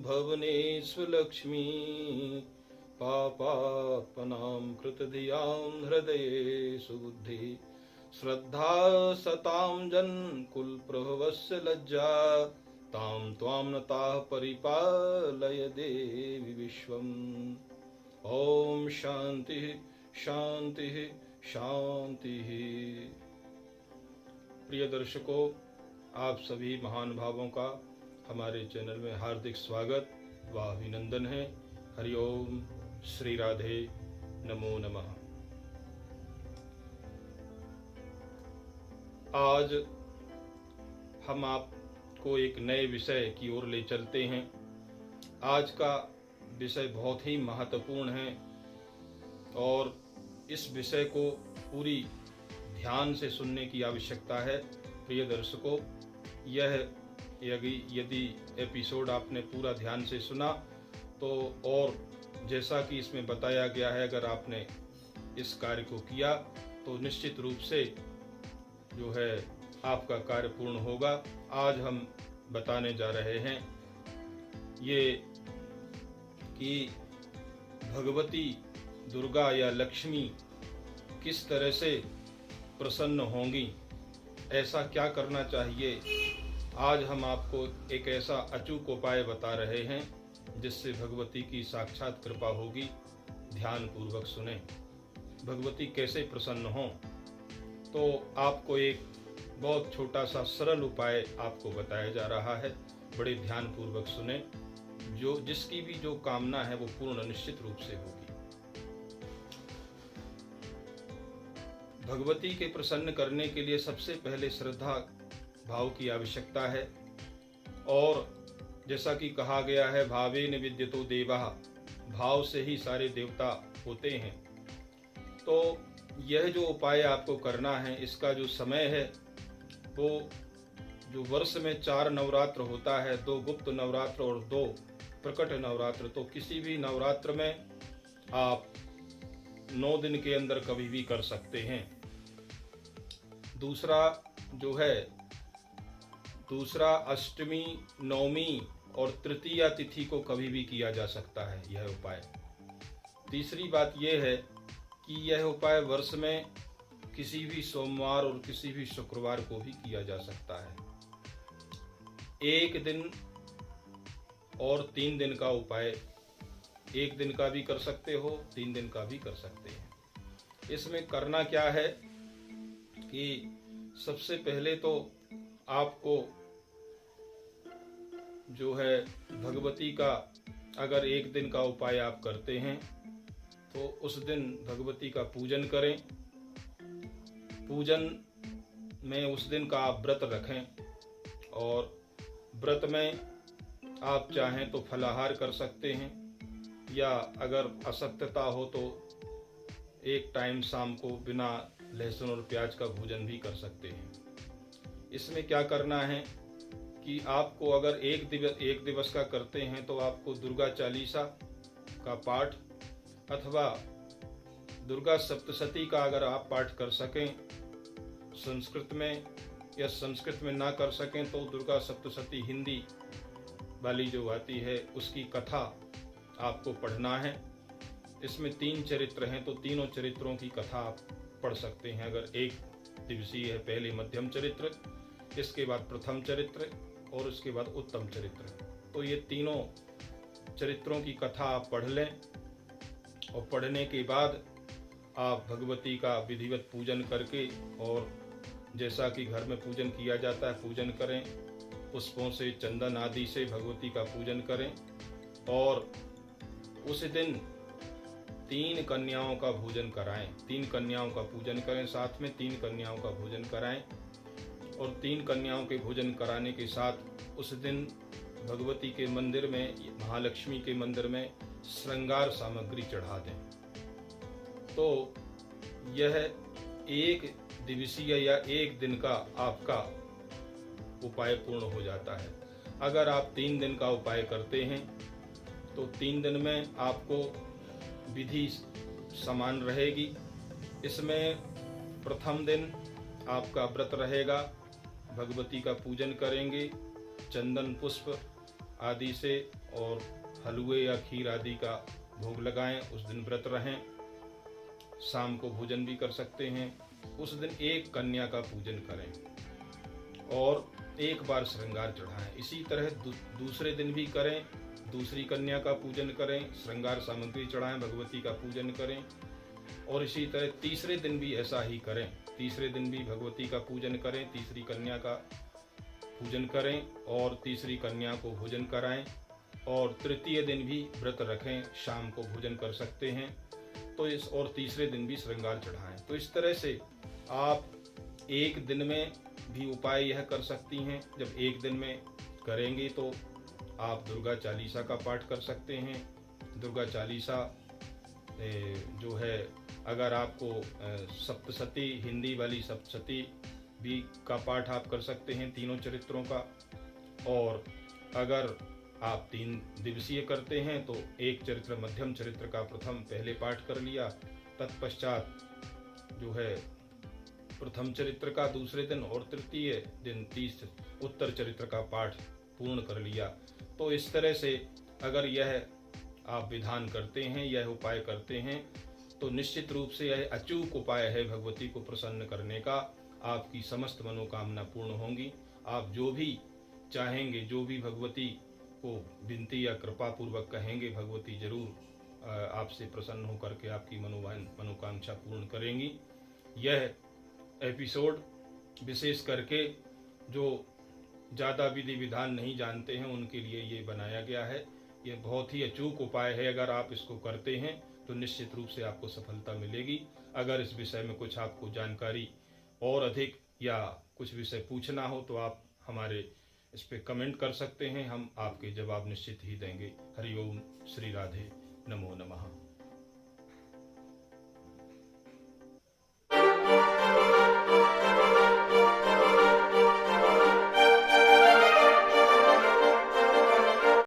भुवनेष्वलक्ष्मी पापात्मनां कृतधियां हृदये सुबुद्धि श्रद्धा सतां जन्कुलप्रभवस्य लज्जा तां त्वां नताः परिपालय देवी विश्वम्। ओम शांति शांति शांति। प्रिय दर्शकों, आप सभी महान भावों का हमारे चैनल में हार्दिक स्वागत व अभिनंदन है। हरिओम, श्री राधे, नमो नमः। आज हम आपको एक नए विषय की ओर ले चलते हैं। आज का विषय बहुत ही महत्वपूर्ण है और इस विषय को पूरी ध्यान से सुनने की आवश्यकता है। प्रिय दर्शकों, यदि एपिसोड आपने पूरा ध्यान से सुना तो, और जैसा कि इसमें बताया गया है, अगर आपने इस कार्य को किया तो निश्चित रूप से जो है आपका कार्य पूर्ण होगा। आज हम बताने जा रहे हैं ये कि भगवती दुर्गा या लक्ष्मी किस तरह से प्रसन्न होंगी, ऐसा क्या करना चाहिए। आज हम आपको एक ऐसा अचूक उपाय बता रहे हैं जिससे भगवती की साक्षात कृपा होगी। ध्यान पूर्वक सुने। भगवती कैसे प्रसन्न हो, तो आपको एक बहुत छोटा सा सरल उपाय आपको बताया जा रहा है। बड़े ध्यान पूर्वक सुने। जिसकी भी जो कामना है वो पूर्ण निश्चित रूप से होगी। भगवती के प्रसन्न करने के लिए सबसे पहले श्रद्धा भाव की आवश्यकता है। और जैसा कि कहा गया है, भावेन विद्यतो देवः, भाव से ही सारे देवता होते हैं। तो यह जो उपाय आपको करना है, इसका जो समय है वो जो वर्ष में 4 नवरात्र होता है, 2 गुप्त नवरात्र और 2 प्रकट नवरात्र। तो किसी भी नवरात्र में आप 9 दिन के अंदर कभी भी कर सकते हैं। दूसरा अष्टमी, नवमी और तृतीया तिथि को कभी भी किया जा सकता है यह उपाय। तीसरी बात यह है कि यह उपाय वर्ष में किसी भी सोमवार और किसी भी शुक्रवार को भी किया जा सकता है। 1 दिन और 3 दिन का उपाय, 1 दिन का भी कर सकते हो, 3 दिन का भी कर सकते हैं। इसमें करना क्या है कि सबसे पहले तो आपको जो है भगवती का, अगर 1 दिन का उपाय आप करते हैं तो उस दिन भगवती का पूजन करें। पूजन में उस दिन का आप व्रत रखें और व्रत में आप चाहें तो फलाहार कर सकते हैं, या अगर अशक्तता हो तो एक टाइम शाम को बिना लहसुन और प्याज का भोजन भी कर सकते हैं। इसमें क्या करना है कि आपको अगर एक दिवस का करते हैं तो आपको दुर्गा चालीसा का पाठ अथवा दुर्गा सप्तशती का अगर आप पाठ कर सकें संस्कृत में, या संस्कृत में ना कर सकें तो दुर्गा सप्तशती हिंदी वाली जो आती है उसकी कथा आपको पढ़ना है। इसमें 3 चरित्र हैं तो तीनों चरित्रों की कथा आप पढ़ सकते हैं। अगर 1 दिवसीय है, पहले मध्यम चरित्र, इसके बाद प्रथम चरित्र और उसके बाद उत्तम चरित्र। तो ये तीनों चरित्रों की कथा आप पढ़ लें और पढ़ने के बाद आप भगवती का विधिवत पूजन करके, और जैसा कि घर में पूजन किया जाता है पूजन करें, पुष्पों से, चंदन आदि से भगवती का पूजन करें। और उस दिन 3 कन्याओं का भोजन कराएं, 3 कन्याओं का पूजन करें, साथ में 3 कन्याओं का भोजन कराएं। और 3 कन्याओं के भोजन कराने के साथ उस दिन भगवती के मंदिर में, महालक्ष्मी के मंदिर में श्रृंगार सामग्री चढ़ा दें। तो यह 1 दिवसीय या 1 दिन का आपका उपाय पूर्ण हो जाता है। अगर आप 3 दिन का उपाय करते हैं तो 3 दिन में आपको विधि समान रहेगी। इसमें प्रथम दिन आपका व्रत रहेगा, भगवती का पूजन करेंगे, चंदन पुष्प आदि से और हलवे या खीर आदि का भोग लगाएं। उस दिन व्रत रहें। शाम को भोजन भी कर सकते हैं। उस दिन एक कन्या का पूजन करें और एक बार श्रृंगार चढ़ाएं। इसी तरह दूसरे दिन भी करें, दूसरी कन्या का पूजन करें, श्रृंगार सामग्री चढ़ाएं, भगवती का पूजन करें। और इसी तरह तीसरे दिन भी ऐसा ही करें। तीसरे दिन भी भगवती का पूजन करें, तीसरी कन्या का पूजन करें और तीसरी कन्या को भोजन कराएं। और तृतीय दिन भी व्रत रखें, शाम को भोजन कर सकते हैं। तो इस और तीसरे दिन भी श्रृंगार चढ़ाएं। तो इस तरह से आप एक दिन में भी उपाय यह कर सकती हैं। जब एक दिन में करेंगे तो आप दुर्गा चालीसा का पाठ कर सकते हैं। दुर्गा चालीसा जो है, अगर आपको सप्तशती, हिंदी वाली सप्तशती भी का पाठ आप कर सकते हैं, तीनों चरित्रों का। और अगर आप 3 दिवसीय करते हैं तो एक चरित्र, मध्यम चरित्र का प्रथम पहले पाठ कर लिया, तत्पश्चात जो है प्रथम चरित्र का दूसरे दिन और तृतीय दिन उत्तर चरित्र का पाठ पूर्ण कर लिया। तो इस तरह से अगर यह आप विधान करते हैं, यह उपाय करते हैं, तो निश्चित रूप से यह अचूक उपाय है भगवती को प्रसन्न करने का। आपकी समस्त मनोकामना पूर्ण होंगी। आप जो भी चाहेंगे, जो भी भगवती को विनती या कृपा पूर्वक कहेंगे, भगवती जरूर आपसे प्रसन्न होकर के आपकी मनोकांक्षा पूर्ण करेंगी। यह एपिसोड विशेष करके जो ज़्यादा विधि विधान नहीं जानते हैं उनके लिए ये बनाया गया है। ये बहुत ही अचूक उपाय है। अगर आप इसको करते हैं तो निश्चित रूप से आपको सफलता मिलेगी। अगर इस विषय में कुछ आपको जानकारी और अधिक या कुछ विषय पूछना हो तो आप हमारे इस पे कमेंट कर सकते हैं। हम आपके जवाब निश्चित ही देंगे। हरि ओम, श्री राधे, नमो नमः।